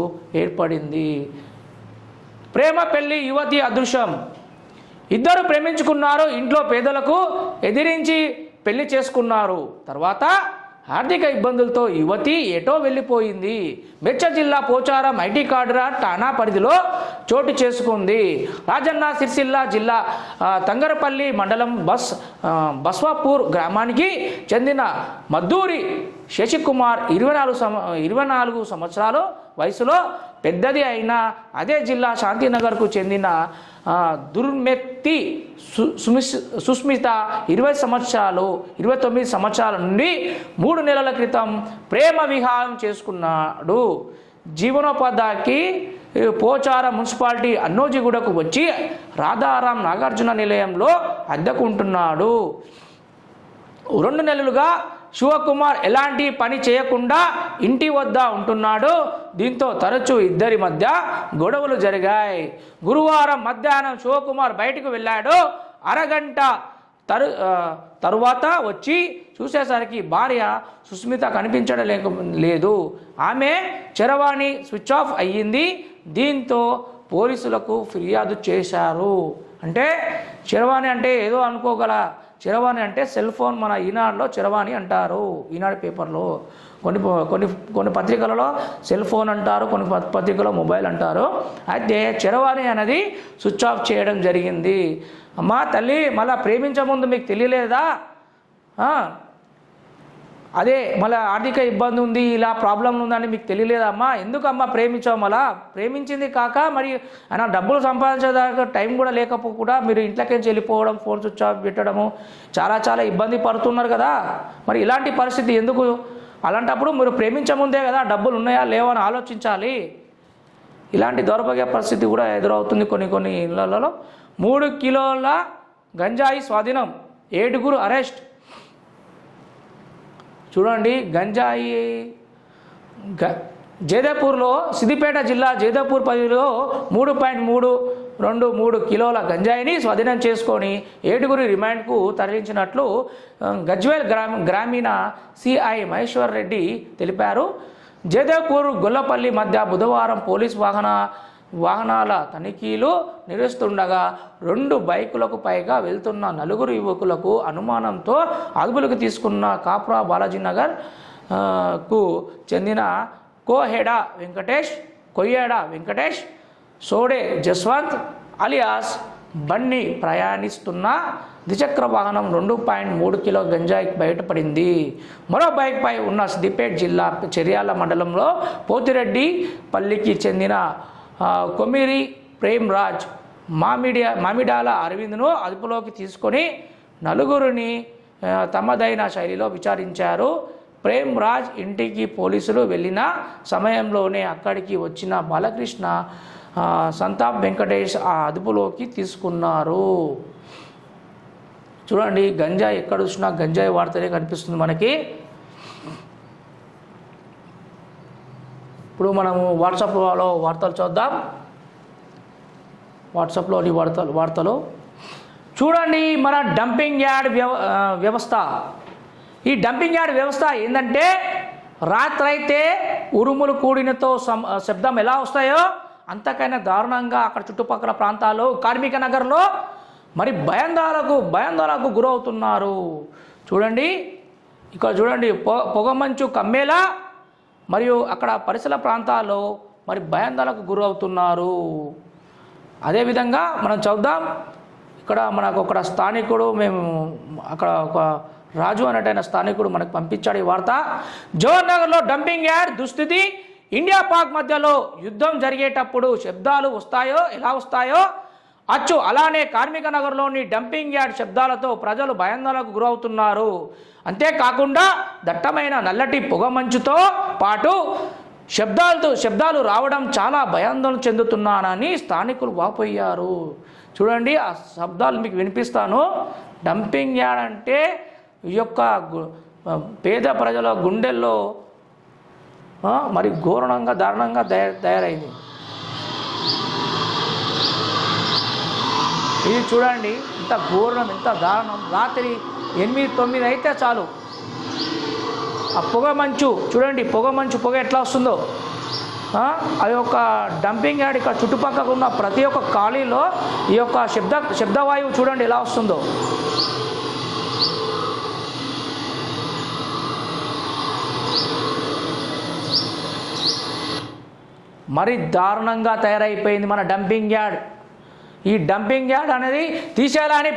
[SPEAKER 1] ఏర్పడింది. ప్రేమ పెళ్లి యువతి అదృశ్యం. ఇద్దరు ప్రేమించుకున్నారు. ఇంట్లో పేదలకు ఎదిరించి పెళ్లి చేసుకున్నారు. తర్వాత ఆర్థిక ఇబ్బందులతో యువతి ఎటో వెళ్ళిపోయింది. మేడ్చల్ జిల్లా పోచారం ఐటీ కార్డరా ఠాణా పరిధిలో చోటు చేసుకుంది. రాజన్న సిరిసిల్ల జిల్లా తంగరపల్లి మండలం బస్వాపూర్ గ్రామానికి చెందిన మద్దూరి శశికుమార్ 24 సంవత్సరాలు వయసులో పెద్దది అయిన అదే జిల్లా శాంతినగర్కు చెందిన దుర్మెత్తి సుస్మిత 29 సంవత్సరాల నుండి 3 నెలల క్రితం ప్రేమ వివాహం చేసుకున్నాడు. జీవనోపాధికి పోచారం మున్సిపాలిటీ అన్నోజిగూడకు వచ్చి రాధారాం నాగార్జున నిలయంలో అద్దెకుంటున్నాడు. 2 నెలలుగా శివకుమార్ ఎలాంటి పని చేయకుండా ఇంటి వద్ద ఉంటున్నాడు. దీంతో తరచూ ఇద్దరి మధ్య గొడవలు జరిగాయి. గురువారం మధ్యాహ్నం శివకుమార్ బయటకు వెళ్ళాడు. అరగంట తరువాత వచ్చి చూసేసరికి భార్య సుస్మిత కనిపించడం లేదు. ఆమె చరవాణి స్విచ్ ఆఫ్ అయ్యింది. దీంతో పోలీసులకు ఫిర్యాదు చేశారు. అంటే చరవాణి అంటే ఏదో అనుకోగల, చరవాణి అంటే సెల్ ఫోన్. మన ఈనాడులో చరవాణి అంటారు, ఈనాడు పేపర్లో. కొన్ని పత్రికలలో సెల్ ఫోన్ అంటారు, కొన్ని పత్రికలో మొబైల్ అంటారు. అయితే చరవాణి అనేది స్విచ్ ఆఫ్ చేయడం జరిగింది. అమ్మా తల్లి, మళ్ళీ ప్రేమించే ముందు మీకు తెలియలేదా? అదే మళ్ళీ ఆర్థిక ఇబ్బంది ఉంది, ఇలా ప్రాబ్లం ఉందని మీకు తెలియలేదమ్మా? ఎందుకమ్మా ప్రేమించావు? మళ్ళా ప్రేమించింది కాక మరి ఆయన డబ్బులు సంపాదించేదాకా టైం కూడా లేకపోకుండా మీరు ఇంట్లోకి వెళ్ళిపోవడం, ఫోన్ స్విచ్ ఆఫ్ పెట్టడము, చాలా ఇబ్బంది పడుతున్నారు కదా. మరి ఇలాంటి పరిస్థితి ఎందుకు? అలాంటప్పుడు మీరు ప్రేమించే ముందే కదా డబ్బులు ఉన్నాయా లేవా అని ఆలోచించాలి. ఇలాంటి దౌర్భాగ్య పరిస్థితి కూడా ఎదురవుతుంది కొన్ని ఇళ్లలో. 3 కిలోల గంజాయి స్వాధీనం, 7 అరెస్ట్. చూడండి, గంజాయి జైదేపూర్లో, సిద్దిపేట జిల్లా జైదేపూర్ పరిధిలో 3.323 కిలోల గంజాయిని స్వాధీనం చేసుకొని 7 రిమాండ్కు తరలించినట్లు గజ్వేల్ గ్రామీణ సిఐ మహేశ్వర్ రెడ్డి తెలిపారు. జైదేపూర్ గొల్లపల్లి మధ్య బుధవారం పోలీస్ వాహనాల తనిఖీలు నిర్వహిస్తుండగా 2 బైకులకు పైగా వెళ్తున్న 4 యువకులకు అనుమానంతో అదుపులోకి తీసుకున్న కాప్రా బాలాజీనగర్ కు చెందిన కొయ్యేడ వెంకటేష్, సోడే జస్వంత్ అలియాస్ బన్నీ ప్రయాణిస్తున్న ద్విచక్ర వాహనం 2.3 కిలో గంజాయి బయటపడింది. మరో బైక్పై ఉన్న సిద్దిపేట జిల్లా చెర్యాల మండలంలో పోతిరెడ్డి పల్లికి చెందిన కొమిరి ప్రేమ్ రాజ్, మామిడాల అరవింద్ను అదుపులోకి తీసుకొని 4 తమదైన శైలిలో విచారించారు. ప్రేమ్ రాజ్ ఇంటికి పోలీసులు వెళ్ళిన సమయంలోనే అక్కడికి వచ్చిన బాలకృష్ణ, సంతాప్ వెంకటేష్ అదుపులోకి తీసుకున్నారు. చూడండి, గంజాయి ఎక్కడ చూసినా గంజాయి వార్తనే కనిపిస్తుంది మనకి. ఇప్పుడు మనము వాట్సాప్లో వార్తలు చూద్దాం. వాట్సాప్లోని వార్తలు చూడండి. మన డంపింగ్ యార్డ్ వ్యవస్థ, ఈ డంపింగ్ యార్డ్ వ్యవస్థ ఏంటంటే, రాత్రైతే ఉరుములు కూడినతో శబ్దం ఎలా వస్తాయో అంతకైనా దారుణంగా అక్కడ చుట్టుపక్కల ప్రాంతాల్లో కార్మిక నగర్లో మరి భయాందోళనకు గురవుతున్నారు. చూడండి, ఇక్కడ చూడండి, పొగమంచు కమ్మేలా మరియు అక్కడ పరిసర ప్రాంతాల్లో మరి భయాందోళనకు గురవుతున్నారు. అదేవిధంగా మనం చూద్దాం, ఇక్కడ మనకు ఒక స్థానికుడు, మేము అక్కడ ఒక రాజు అనేటైన స్థానికుడు మనకు పంపించాడు ఈ వార్త. జవహర్ నగర్లో డంపింగ్ యార్డ్ దుస్థితి. ఇండియా పాక్ మధ్యలో యుద్ధం జరిగేటప్పుడు శబ్దాలు ఎలా వస్తాయో అచ్చు అలానే కార్మిక నగర్లోని డంపింగ్ యార్డ్ శబ్దాలతో ప్రజలు భయాందోళనకు గురవుతున్నారు. అంతేకాకుండా దట్టమైన నల్లటి పొగమంచుతో పాటు శబ్దాలు రావడం చాలా భయాందోళన చెందుతున్నానని స్థానికులు వాపోయారు. చూడండి, ఆ శబ్దాలు మీకు వినిపిస్తాను. డంపింగ్ యార్డ్ అంటే ఈ యొక్క పేద ప్రజల గుండెల్లో మరి దారుణంగా తయారైంది. ఇది చూడండి, ఇంత ఘోరం, ఇంత దారుణం. రాత్రి 8-9 అయితే చాలు, ఆ పొగమంచు చూడండి, పొగ ఎట్లా వస్తుందో. ఆ యొక్క డంపింగ్ యార్డ్ ఇక్కడ చుట్టుపక్కల ఉన్న ప్రతి ఒక్క ఖాళీలో ఈ యొక్క శబ్దవాయువు చూడండి ఎలా వస్తుందో. మరి దారుణంగా తయారైపోయింది మన డంపింగ్ యార్డ్. ఈ డంపింగ్ యార్డ్ అనేది తీసేయాలని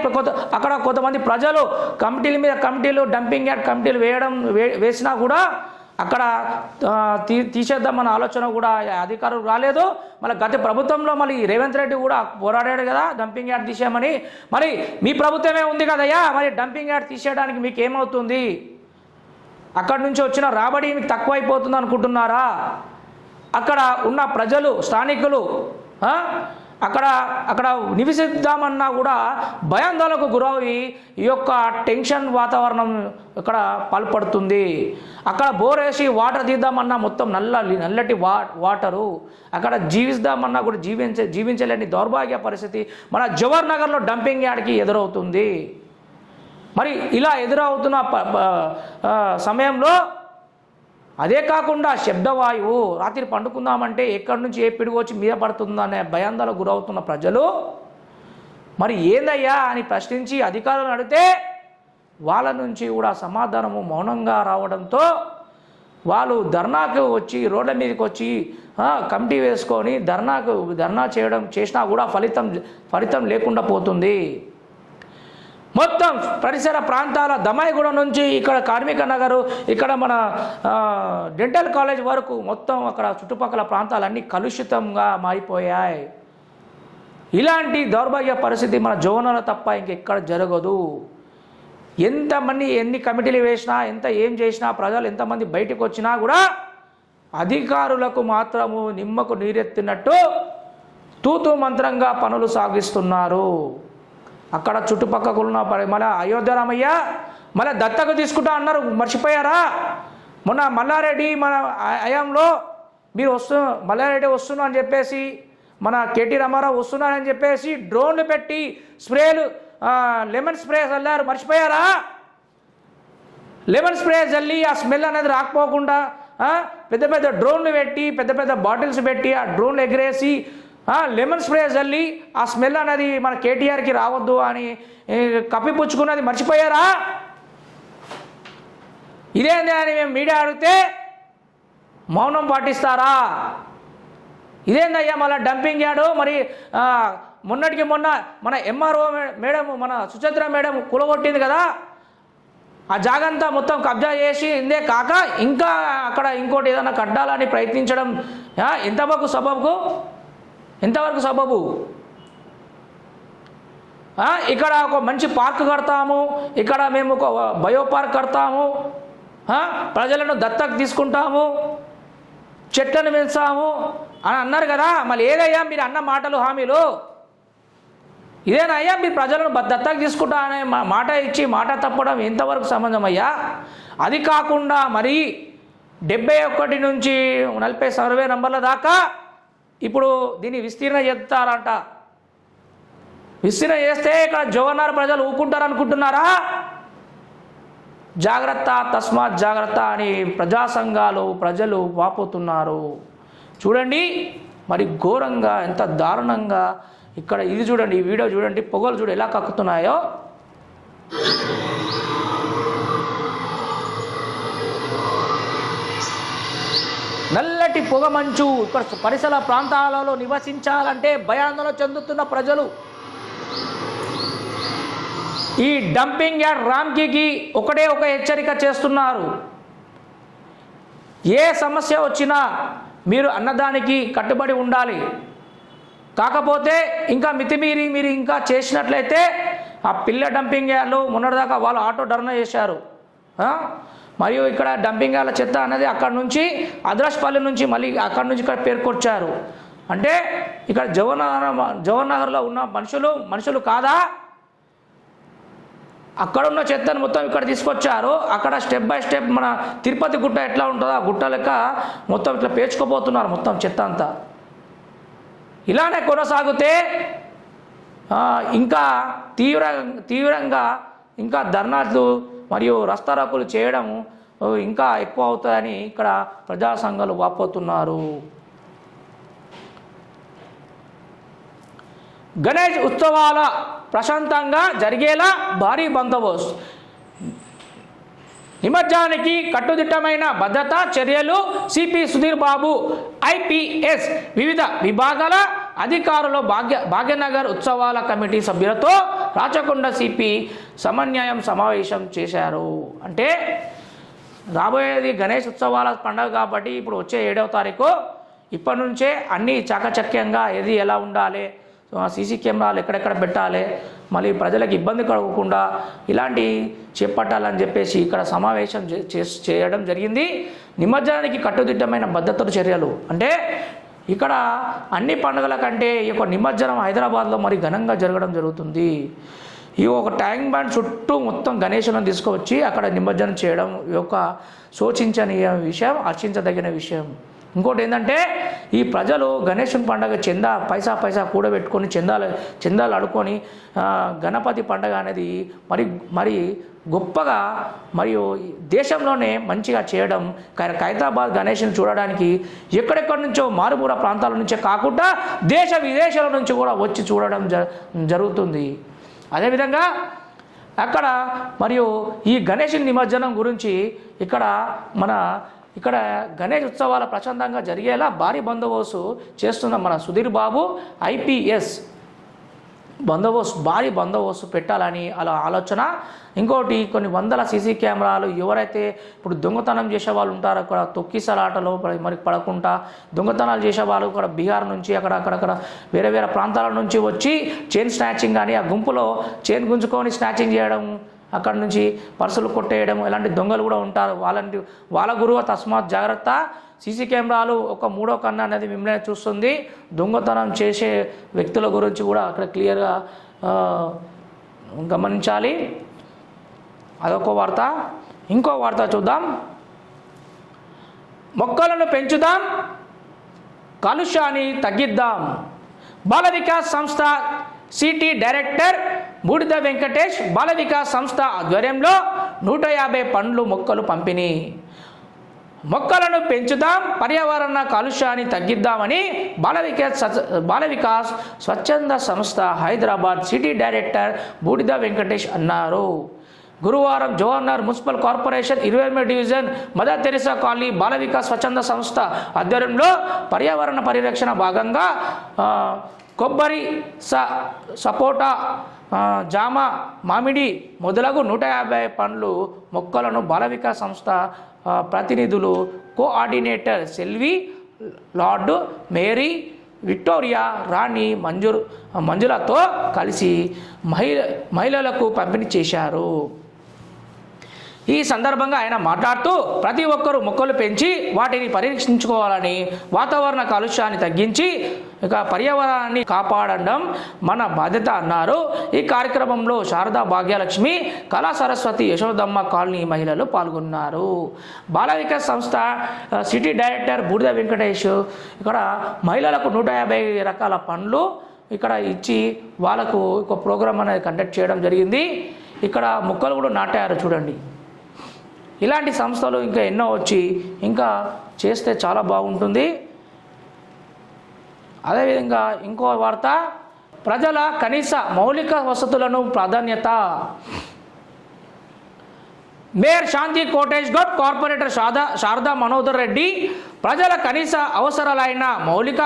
[SPEAKER 1] అక్కడ కొంతమంది ప్రజలు కమిటీల మీద కమిటీలు, డంపింగ్ యార్డ్ కమిటీలు వేసినా కూడా అక్కడ తీసేద్దామన్న ఆలోచన కూడా అధికారులు రాలేదు. మళ్ళీ గత ప్రభుత్వంలో మళ్ళీ రేవంత్ రెడ్డి కూడా పోరాడాడు కదా డంపింగ్ యార్డ్ తీసేయమని. మరి మీ ప్రభుత్వమే ఉంది కదయ్యా, మరి డంపింగ్ యార్డ్ తీసేయడానికి మీకు ఏమవుతుంది? అక్కడి నుంచి వచ్చిన రాబడి మీకు తక్కువైపోతుంది అనుకుంటున్నారా? అక్కడ ఉన్న ప్రజలు, స్థానికులు అక్కడ నివసిద్దామన్నా కూడా భయాందోళనకు గురవి ఈ యొక్క టెన్షన్ వాతావరణం ఇక్కడ పాల్పడుతుంది. అక్కడ బోర్ వేసి వాటర్ తీద్దామన్నా మొత్తం నల్లటి వాటరు. అక్కడ జీవిద్దామన్నా కూడా జీవించలేని దౌర్భాగ్య పరిస్థితి మన జవహర్ నగర్లో డంపింగ్ యార్డ్కి ఎదురవుతుంది. మరి ఇలా ఎదురవుతున్న సమయంలో అదే కాకుండా శబ్దవాయువు, రాత్రి పండుకుందామంటే ఎక్కడి నుంచి ఏ పిడుగు వచ్చి మీద పడుతుందనే భయాందోళనకు గురవుతున్న ప్రజలు మరి ఏందయ్యా అని ప్రశ్నించి అధికారులను అడిగితే వాళ్ళ నుంచి కూడా సమాధానము మౌనంగా రావడంతో వాళ్ళు ధర్నాకు వచ్చి రోడ్ల మీదకి వచ్చి కమిటీ వేసుకొని ధర్నా చేసినా కూడా ఫలితం లేకుండా పోతుంది. మొత్తం పరిసర ప్రాంతాల దమాయిగూడ నుంచి ఇక్కడ కార్మిక నగరు, ఇక్కడ మన డెంటల్ కాలేజ్ వరకు మొత్తం అక్కడ చుట్టుపక్కల ప్రాంతాలన్నీ కలుషితంగా మారిపోయాయి. ఇలాంటి దౌర్భాగ్య పరిస్థితి మన జోనలో తప్ప ఇంకెక్కడ జరగదు. ఎన్ని కమిటీలు వేసినా, ఏం చేసినా, ప్రజలు ఎంతమంది బయటకు వచ్చినా కూడా అధికారులకు మాత్రము నిమ్మకు నీరెత్తినట్టు తూతూ మంత్రంగా పనులు సాగిస్తున్నారు. అక్కడ చుట్టుపక్కల ఉన్న మళ్ళీ అయోధ్య రామయ్య మళ్ళీ దత్తకు తీసుకుంటా అన్నారు, మర్చిపోయారా? మొన్న మల్లారెడ్డి మన హయాంలో మీరు మల్లారెడ్డి వస్తున్నా అని చెప్పేసి, మన కేటీ రామారావు వస్తున్నారని చెప్పేసి డ్రోన్లు పెట్టి స్ప్రేలు, లెమన్ స్ప్రే చల్లారు, మర్చిపోయారా? లెమన్ స్ప్రే చల్లి ఆ స్మెల్ అనేది రాకపోకుండా పెద్ద పెద్ద డ్రోన్లు పెట్టి, పెద్ద పెద్ద బాటిల్స్ పెట్టి ఆ డ్రోన్లు ఎగిరేసి లెమన్ స్ప్రే చల్లి ఆ స్మెల్ అనేది మన కేటీఆర్కి రావద్దు అని కప్పిపుచ్చుకున్నది మర్చిపోయారా? ఇదేంది అని మేము మీడియా అడిగితే మౌనం పాటిస్తారా? ఇదేందయ్యా మళ్ళీ డంపింగ్ యార్డు. మరి మొన్నటికి మొన్న మన ఎంఆర్ఓ మేడం, మన సుచిత్ర మేడం కూలగొట్టింది కదా, ఆ జాగంతా మొత్తం కబ్జా చేసి ఇందే కాక ఇంకా అక్కడ ఇంకోటి ఏదైనా కట్టాలని ప్రయత్నించడం ఎంతవరకు సబబు? ఇక్కడ ఒక మంచి పార్క్ కడతాము, ఇక్కడ మేము ఒక బయో పార్క్ కడతాము, ప్రజలను దత్తకు తీసుకుంటాము, చెట్లను పెంచాము అని అన్నారు కదా. మళ్ళీ ఏదయ్యా మీరు అన్న మాటలు, హామీలు? ఇదేనయ్యా మీరు ప్రజలను దత్తకు తీసుకుంటా అనే మాట ఇచ్చి మాట తప్పడం ఎంతవరకు సంబంధం అయ్యా? అది కాకుండా మరి 71 నుంచి 40 సర్వే నంబర్ల దాకా ఇప్పుడు దీన్ని విస్తీర్ణ చేస్తారంట. విస్తీర్ణ చేస్తే ఇక్కడ జవహర్ ప్రజలు ఊరుకుంటారనుకుంటున్నారా? జాగ్రత్త, తస్మాత్ జాగ్రత్త అని ప్రజా సంఘాలు, ప్రజలు వాపోతున్నారు. చూడండి మరి ఘోరంగా, ఎంత దారుణంగా ఇక్కడ ఇది చూడండి, ఈ వీడియో చూడండి, పొగలు చూడు ఎలా కక్కుతున్నాయో. నల్లటి పొగ మంచు. ఇక్కడ పరిసర ప్రాంతాలలో నివసించాలంటే భయాందోళన చెందుతున్న ప్రజలు. ఈ డంపింగ్ యార్డ్ రామ్కీకి ఒకటే ఒక హెచ్చరిక చేస్తున్నారు. ఏ సమస్య వచ్చినా మీరు అన్నదానికి కట్టుబడి ఉండాలి. కాకపోతే ఇంకా మితిమీరి మీరు ఇంకా చేసినట్లయితే ఆ పిల్ల డంపింగ్ యార్డ్లో మొన్నటిదాకా వాళ్ళు ఆటో ధర్నా చేశారు. మరియు ఇక్కడ డంపింగ్ యార్డ్ల చెత్త అనేది అక్కడ నుంచి అద్రాష్పల్లి నుంచి మళ్ళీ అక్కడ నుంచి ఇక్కడ పేర్కొచ్చారు. అంటే ఇక్కడ జవహర్ నగర్లో ఉన్న మనుషులు కాదా? అక్కడ ఉన్న చెత్తను మొత్తం ఇక్కడ తీసుకొచ్చారు. అక్కడ స్టెప్ బై స్టెప్ మన తిరుపతి గుట్ట ఎట్లా ఉంటుందో ఆ గుట్ట లెక్క మొత్తం ఇట్లా పేర్చుకోపోతున్నారు మొత్తం చెత్త అంతా. ఇలానే కొనసాగితే ఇంకా తీవ్రంగా ఇంకా ధర్నాలు మరియు రస్తారోకులు చేయడం ఇంకా ఎక్కువ అవుతుందని ఇక్కడ ప్రజా సంఘాలు వాపోతున్నారు. గణేష్ ఉత్సవాల ప్రశాంతంగా జరిగేలా భారీ బందోబస్తు. నిమజ్జనానికి కట్టుదిట్టమైన భద్రతా చర్యలు. సిపి సుధీర్ బాబు ఐపీఎస్ వివిధ విభాగాల అధికారులు భాగ్యనగర్ ఉత్సవాల కమిటీ సభ్యులతో రాచకొండ సిపి సమన్వయం సమావేశం చేశారు. అంటే రాబోయేది గణేష్ ఉత్సవాల పండుగ కాబట్టి ఇప్పుడు వచ్చే 7వ తారీఖు ఇప్పటి నుంచే అన్నీ చాకచక్యంగా ఏది ఎలా ఉండాలి, సీసీ కెమెరాలు ఎక్కడెక్కడ పెట్టాలి, మళ్ళీ ప్రజలకు ఇబ్బంది కలగకుండా ఇలాంటి చేపట్టాలని చెప్పేసి ఇక్కడ సమావేశం చేయడం జరిగింది. నిమజ్జనానికి కట్టుదిట్టమైన భద్రతల చర్యలు అంటే ఇక్కడ అన్ని పండుగల కంటే ఈ యొక్క నిమజ్జనం హైదరాబాద్లో మరి ఘనంగా జరగడం జరుగుతుంది. ఈ ఒక ట్యాంక్ బండ్ చుట్టూ మొత్తం గణేశులను తీసుకువచ్చి అక్కడ నిమజ్జనం చేయడం ఈ యొక్క శోచించని విషయం, హర్షించదగిన విషయం. ఇంకోటి ఏంటంటే ఈ ప్రజలు గణేశుని పండుగ పైసా కూడబెట్టుకొని చందాలు అడుకొని గణపతి పండుగ అనేది మరి గొప్పగా మరియు దేశంలోనే మంచిగా చేయడం. ఖైరతాబాద్ గణేశుని చూడడానికి ఎక్కడెక్కడి నుంచో మారుమూల ప్రాంతాల నుంచే కాకుండా దేశ విదేశాల నుంచి కూడా వచ్చి చూడడం జరుగుతుంది. అదేవిధంగా అక్కడ మరియు ఈ గణేశుని నిమజ్జనం గురించి ఇక్కడ గణేష్ ఉత్సవాల ప్రశాంతంగా జరిగేలా భారీ బందోబస్తు చేస్తున్న మన సుధీర్ బాబు ఐపీఎస్ భారీ బందోబస్తు పెట్టాలని అలా ఆలోచన. ఇంకోటి కొన్ని వందల సీసీ కెమెరాలు ఎవరైతే ఇప్పుడు దొంగతనం చేసే వాళ్ళు ఉంటారో అక్కడ తొక్కిసలాటలో మరి పడకుండా దొంగతనాలు చేసే వాళ్ళు కూడా బీహార్ నుంచి అక్కడక్కడ వేరే ప్రాంతాల నుంచి వచ్చి చైన్ స్నాచింగ్ కానీ ఆ గుంపులో చైన్ గుంజుకొని స్నాచింగ్ చేయడం, అక్కడ నుంచి పర్సులు కొట్టేయడం, ఇలాంటి దొంగలు కూడా ఉంటారు. వాళ్ళ గురువు తస్మాత్ జాగ్రత్త. సీసీ కెమెరాలు ఒక 3వ కన్ను అనేది మిమ్మల్ని చూస్తుంది. దొంగతనం చేసే వ్యక్తుల గురించి కూడా అక్కడ క్లియర్గా గమనించాలి. అదొక వార్త. ఇంకో వార్త చూద్దాం. మొక్కలను పెంచుదాం, కాలుష్యాన్ని తగ్గిద్దాం. బాల వికాస్ సంస్థ సిటీ డైరెక్టర్ బూడిద వెంకటేష్ బాల వికాస్ సంస్థ ఆధ్వర్యంలో 150 పండ్లు మొక్కలు పంపిణీ. మొక్కలను పెంచుదాం, పర్యావరణ కాలుష్యాన్ని తగ్గిద్దామని బాల వికాస్ స్వచ్ఛంద సంస్థ హైదరాబాద్ సిటీ డైరెక్టర్ బూడిద వెంకటేష్ అన్నారు. గురువారం జవహర్ మున్సిపల్ కార్పొరేషన్ 28వ division Mother Teresa colony Bala Vikas స్వచ్ఛంద సంస్థ ఆధ్వర్యంలో పర్యావరణ పరిరక్షణ భాగంగా కొబ్బరి, సపోటా, జామ, మామిడి మొదలగు 150 పండ్లు మొక్కలను బాల వికాస్ సంస్థ ప్రతినిధులు coordinator Selvi, Lord, Mary, Victoria, Rani, మంజులతో కలిసి మహిళలకు పంపిణీ చేశారు. ఈ సందర్భంగా ఆయన మాట్లాడుతూ ప్రతి ఒక్కరూ మొక్కలు పెంచి వాటిని పరిరక్షించుకోవాలని, వాతావరణ కాలుష్యాన్ని తగ్గించి పర్యావరణాన్ని కాపాడడం మన బాధ్యత అన్నారు. ఈ కార్యక్రమంలో శారదా, భాగ్యలక్ష్మి, కళా సరస్వతి, యశోదమ్మ కాలనీ మహిళలు పాల్గొన్నారు. బాల వికాస్ సంస్థ సిటీ డైరెక్టర్ బూడిద వెంకటేష్ ఇక్కడ మహిళలకు 150 రకాల పండ్లు ఇక్కడ ఇచ్చి వాళ్ళకు ఒక ప్రోగ్రామ్ అనేది కండక్ట్ చేయడం జరిగింది. ఇక్కడ మొక్కలు కూడా నాటారు చూడండి. ఇలాంటి సంస్థలు ఇంకా ఎన్నో వచ్చి ఇంకా చేస్తే చాలా బాగుంటుంది. అదేవిధంగా ఇంకో వార్త, ప్రజల కనీస మౌలిక వసతులను ప్రాధాన్యత. మేయర్ శాంతి కోటేష్ గౌడ్, కార్పొరేటర్ శారదా మనోహర్ రెడ్డి ప్రజల కనీస అవసరాలైన మౌలిక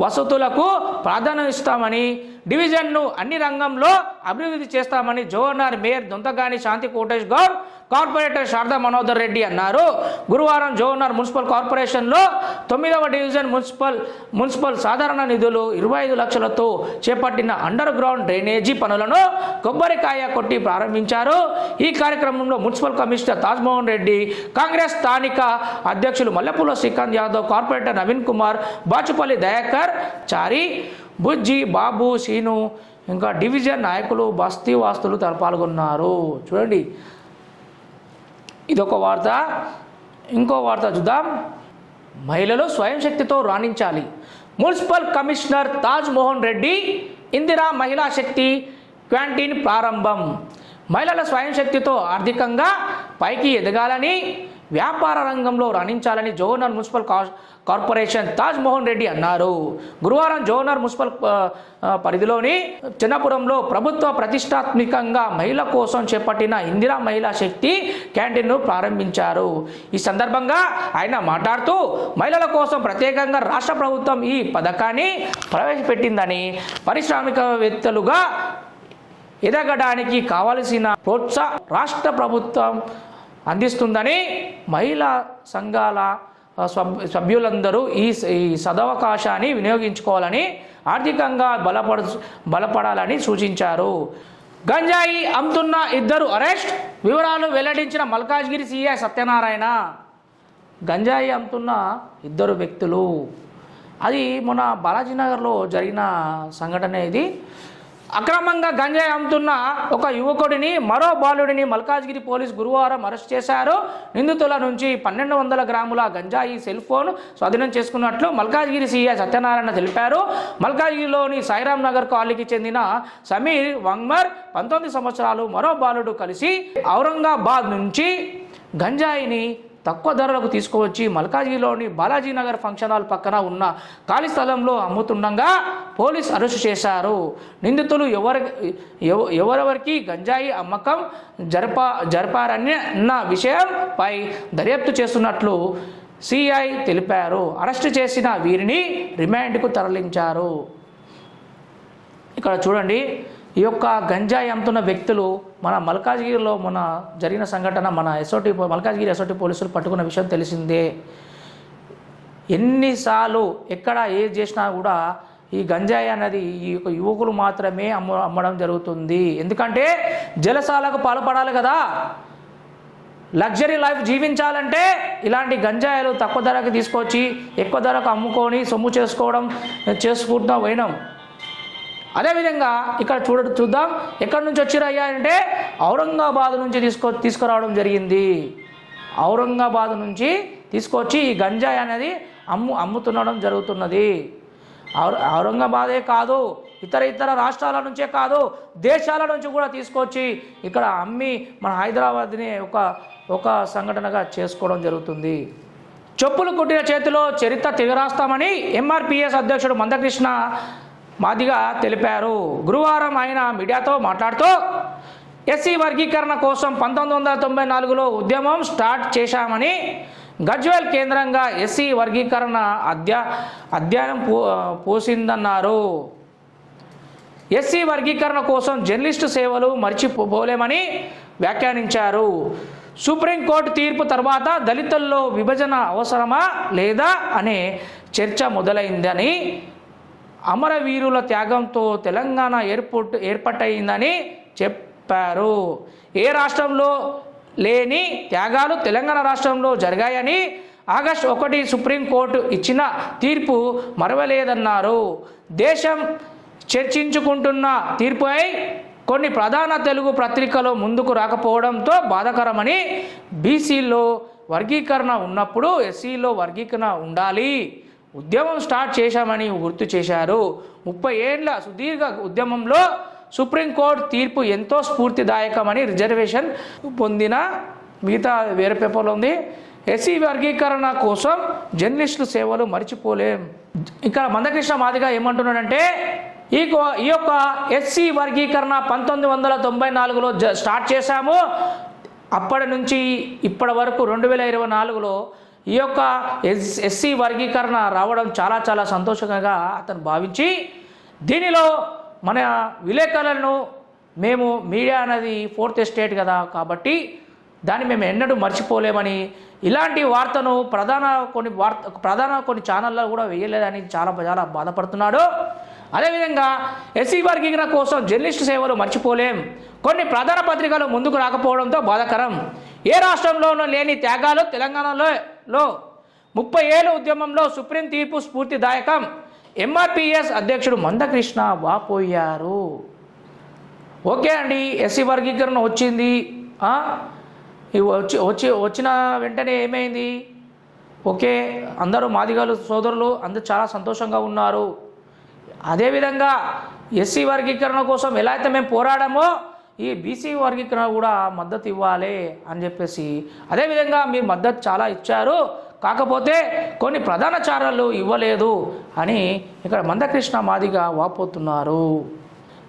[SPEAKER 1] వసతులకు ప్రాధాన్యత ఇస్తామని, డివిజన్ను అన్ని రంగంలో అభివృద్ధి చేస్తామని జవహర్ మేయర్ దొంతగాని శాంతి కోటేష్ గౌడ్, కార్పొరేటర్ శారదా మనోహర్ రెడ్డి అన్నారు. గురువారం జవహర్ మున్సిపల్ కార్పొరేషన్లో 9వ డివిజన్ మున్సిపల్ సాధారణ నిధులు 25 లక్షలతో చేపట్టిన అండర్ గ్రౌండ్ డ్రైనేజీ పనులను కొబ్బరికాయ కొట్టి ప్రారంభించారు. ఈ కార్యక్రమంలో మున్సిపల్ కమిషనర్ తాజ్మోహన్ రెడ్డి, కాంగ్రెస్ స్థానిక అధ్యక్షులు మల్లెపూల శ్రీకాంత్ యాదవ్, కార్పొరేటర్ నవీన్ కుమార్, బాచుపల్లి దయాకర్ చారి, బుజ్జి, బాబు, సీను ఇంకా డివిజన్ నాయకులు, బస్తీ వాస్తులు పాల్గొన్నారు. చూడండి, ఇదొక వార్త. ఇంకో వార్త చూద్దాం. మహిళలు స్వయం శక్తితో రాణించాలి. మున్సిపల్ కమిషనర్ తాజ్ మోహన్ రెడ్డి ఇందిరా మహిళా శక్తి క్యాంటీన్ ప్రారంభం. మహిళల స్వయం శక్తితో ఆర్థికంగా పైకి ఎదగాలని వ్యాపార రంగంలో రాణించాలని జోహర్ మున్సిపల్ కార్పొరేషన్ తాజ్ మోహన్ రెడ్డి అన్నారు. గురువారం జోహర్ మున్సిపల్ పరిధిలోని చిన్నపురంలో ప్రభుత్వ ప్రతిష్టాత్మకంగా మహిళల కోసం చేపట్టిన ఇందిరా మహిళా శక్తి క్యాంటీన్ను ప్రారంభించారు. ఈ సందర్భంగా ఆయన మాట్లాడుతూ మహిళల కోసం ప్రత్యేకంగా రాష్ట్ర ప్రభుత్వం ఈ పథకాన్ని ప్రవేశపెట్టిందని, పారిశ్రామికవేత్తలుగా ఎదగడానికి కావలసిన ప్రోత్సాహం రాష్ట్ర ప్రభుత్వం అందిస్తుందని, మహిళా సంఘాల సభ్యులందరూ ఈ సదవకాశాన్ని వినియోగించుకోవాలని, ఆర్థికంగా బలపడాలని సూచించారు. గంజాయి అమ్ముతున్న 2 అరెస్ట్, వివరాలు వెల్లడించిన మల్కాజ్గిరి సిఐ సత్యనారాయణ. గంజాయి అమ్ముతున్న 2 వ్యక్తులు, అది మన బాలాజీనగర్లో జరిగిన సంఘటన. ఇది అక్రమంగా గంజాయి అమ్ముతున్న ఒక యువకుడిని, మరో బాలుడిని మల్కాజ్గిరి పోలీసు గురువారం అరెస్ట్ చేశారు. నిందితుల నుంచి 1200 గ్రాముల గంజాయి సెల్ ఫోన్ స్వాధీనం చేసుకున్నట్లు మల్కాజ్గిరి సిఐ సత్యనారాయణ తెలిపారు. మల్కాజ్గిరిలోని సాయిరాం నగర్ కాలనీకి చెందిన సమీర్ వంగ్మర్ 19 సంవత్సరాలు, మరో బాలుడు కలిసి ఔరంగాబాద్ నుంచి గంజాయిని తక్కువ ధరలకు తీసుకువచ్చి మల్కాజ్గిరిలోని బాలాజీనగర్ ఫంక్షన్ హాల్ పక్కన ఉన్న ఖాళీ స్థలంలో అమ్ముతుండగా పోలీసు అరెస్టు చేశారు. నిందితులు ఎవరెవరికి గంజాయి అమ్మకం జరిపారన్న విషయంపై దర్యాప్తు చేస్తున్నట్లు సిఐ తెలిపారు. అరెస్టు చేసిన వీరిని రిమాండ్కు తరలించారు. ఇక్కడ చూడండి, ఈ యొక్క గంజాయి అమ్ముతున్న వ్యక్తులు మన మల్కాజ్గిరిలో మన జరిగిన సంఘటన మన మల్కాజ్గిరి ఎస్ఓటి పోలీసులు పట్టుకున్న విషయం తెలిసిందే. ఎన్నిసార్లు ఎక్కడ ఏది చేసినా కూడా ఈ గంజాయి అనేది ఈ యొక్క యువకులు మాత్రమే అమ్మడం జరుగుతుంది. ఎందుకంటే జలసాలకు పాల్పడాలి కదా, లగ్జరీ లైఫ్ జీవించాలంటే ఇలాంటి గంజాయిలు తక్కువ ధరకు తీసుకొచ్చి ఎక్కువ ధరకు అమ్ముకొని సొమ్ము చేసుకుంటూ పోయినాం. అదేవిధంగా ఇక్కడ చూద్దాం, ఎక్కడి నుంచి వచ్చిరయ్యా అంటే ఔరంగాబాద్ నుంచి తీసుకురావడం జరిగింది. ఔరంగాబాద్ నుంచి తీసుకొచ్చి ఈ గంజాయి అనేది అమ్ముతుండడం జరుగుతున్నది. ఔరంగాబాదే కాదు, ఇతర రాష్ట్రాల నుంచే కాదు, దేశాల నుంచి కూడా తీసుకొచ్చి ఇక్కడ అమ్మి మన హైదరాబాద్ని ఒక సంఘటనగా చేసుకోవడం జరుగుతుంది. చెప్పులు కుట్టిన చేతిలో చరిత్ర తిరగరాస్తామని ఎంఆర్పిఎస్ అధ్యక్షుడు మందకృష్ణ మాదిగ తెలిపారు. గురువారం ఆయన మీడియాతో మాట్లాడుతూ ఎస్సీ వర్గీకరణ కోసం 1994లో ఉద్యమం స్టార్ట్ చేశామని, గజ్వేల్ కేంద్రంగా ఎస్సీ వర్గీకరణ అధ్యయనం పోసిందన్నారు. ఎస్సీ వర్గీకరణ కోసం జర్నలిస్టు సేవలు మర్చిపోలేమని వ్యాఖ్యానించారు. సుప్రీంకోర్టు తీర్పు తర్వాత దళితుల్లో విభజన అవసరమా లేదా అనే చర్చ మొదలైందని, అమరవీరుల త్యాగంతో తెలంగాణ ఏర్పాటైందని చెప్పారు. ఏ రాష్ట్రంలో లేని త్యాగాలు తెలంగాణ రాష్ట్రంలో జరిగాయని, ఆగస్టు 1 సుప్రీంకోర్టు ఇచ్చిన తీర్పు మరవలేదన్నారు. దేశం చర్చించుకుంటున్న తీర్పుపై కొన్ని ప్రధాన తెలుగు పత్రికలు ముందుకు రాకపోవడంతో బాధాకరమని, బీసీలో వర్గీకరణ ఉన్నప్పుడు ఎస్సీలో వర్గీకరణ ఉండాలి, ఉద్యమం స్టార్ట్ చేశామని గుర్తు చేశారు. 30 ఏళ్ల సుదీర్ఘ ఉద్యమంలో సుప్రీంకోర్టు తీర్పు ఎంతో స్ఫూర్తిదాయకమని, రిజర్వేషన్ పొందిన మిగతా వేరే పేపర్లో ఉంది. ఎస్సీ వర్గీకరణ కోసం జర్నలిస్టుల సేవలు మర్చిపోలేం. ఇక్కడ మందకృష్ణ మాదిగ ఏమంటున్నాడంటే ఈ యొక్క ఎస్సీ వర్గీకరణ 1994లో స్టార్ట్ చేశాము. అప్పటి నుంచి ఇప్పటి వరకు 2024లో ఈ యొక్క ఎస్సీ వర్గీకరణ రావడం చాలా సంతోషంగా అతను భావించి, దీనిలో మన విలేకరులను మేము మీడియా అనేది 4th ఎస్టేట్ కదా కాబట్టి దాన్ని మేము ఎన్నడూ మర్చిపోలేమని, ఇలాంటి వార్తను ప్రధాన కొన్ని ఛానల్లో కూడా వేయలేదని చాలా బాధపడుతున్నాడు. అదేవిధంగా ఎస్సీ వర్గీకరణ కోసం జర్నలిస్టు సేవలు మర్చిపోలేం, కొన్ని ప్రధాన పత్రికలు ముందుకు రాకపోవడంతో బాధాకరం, ఏ రాష్ట్రంలోనూ లేని త్యాగాలు తెలంగాణలో 30 ఏళ్ళ ఉద్యమంలో సుప్రీం తీర్పు స్ఫూర్తిదాయకం, ఎంఆర్పిఎస్ అధ్యక్షుడు మందకృష్ణ వాపోయారు. ఓకే అండి, ఎస్సీ వర్గీకరణ వచ్చింది. వచ్చిన వెంటనే ఏమైంది? ఓకే, అందరూ మాదిగలు సోదరులు అందరూ చాలా సంతోషంగా ఉన్నారు. అదేవిధంగా ఎస్సీ వర్గీకరణ కోసం ఎలా అయితే మేము పోరాడామో ఈ బీసీ వర్గీకరణ కూడా మద్దతు ఇవ్వాలి అని చెప్పేసి, అదేవిధంగా మీరు మద్దతు చాలా ఇచ్చారు, కాకపోతే కొన్ని ప్రధాన చారాలు ఇవ్వలేదు అని ఇక్కడ మందకృష్ణ మాదిగ వాపోతున్నారు.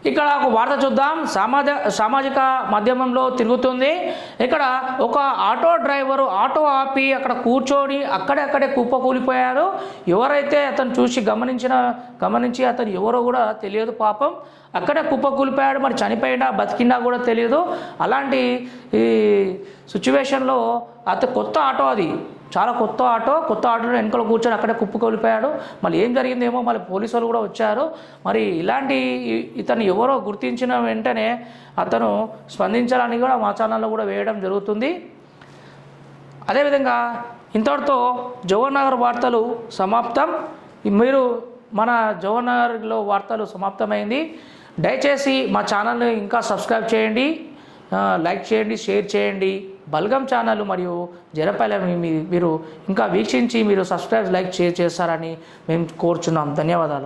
[SPEAKER 1] ఇక్కడ ఒక వార్త చూద్దాం. సామాజిక మాధ్యమంలో తిరుగుతుంది. ఇక్కడ ఒక ఆటో డ్రైవరు ఆటో ఆపి అక్కడ కూర్చొని అక్కడే కుప్పకూలిపోయారు. ఎవరైతే అతను చూసి గమనించి అతను ఎవరో కూడా తెలియదు, పాపం అక్కడే కుప్పకూలిపోయాడు. మరి చనిపోయినా బతికినా కూడా తెలియదు. అలాంటి ఈ సిచ్యువేషన్లో అతను కొత్త ఆటో, అది చాలా కొత్త ఆటోలో వెనుకలు కూర్చొని అక్కడే కుప్పకూలిపోయాడు. మళ్ళీ ఏం జరిగిందేమో మళ్ళీ పోలీసు వాళ్ళు కూడా వచ్చారు. మరి ఇలాంటి ఇతను ఎవరో గుర్తించిన వెంటనే అతను స్పందించాలని కూడా మా ఛానల్లో కూడా వేయడం జరుగుతుంది. అదేవిధంగా ఇంతటితో జవహర్ నగర్ వార్తలు సమాప్తం. మీరు మన జవహర్ నగర్లో వార్తలు సమాప్తమైంది. దయచేసి మా ఛానల్ని ఇంకా సబ్స్క్రైబ్ చేయండి, లైక్ చేయండి, షేర్ చేయండి. బల్గం ఛానల్ మరియు జనపల్లె మీరు ఇంకా వీక్షించి మీరు సబ్స్క్రైబ్, లైక్, షేర్ చేస్తారని మేము కోరుచున్నాం. ధన్యవాదాలు.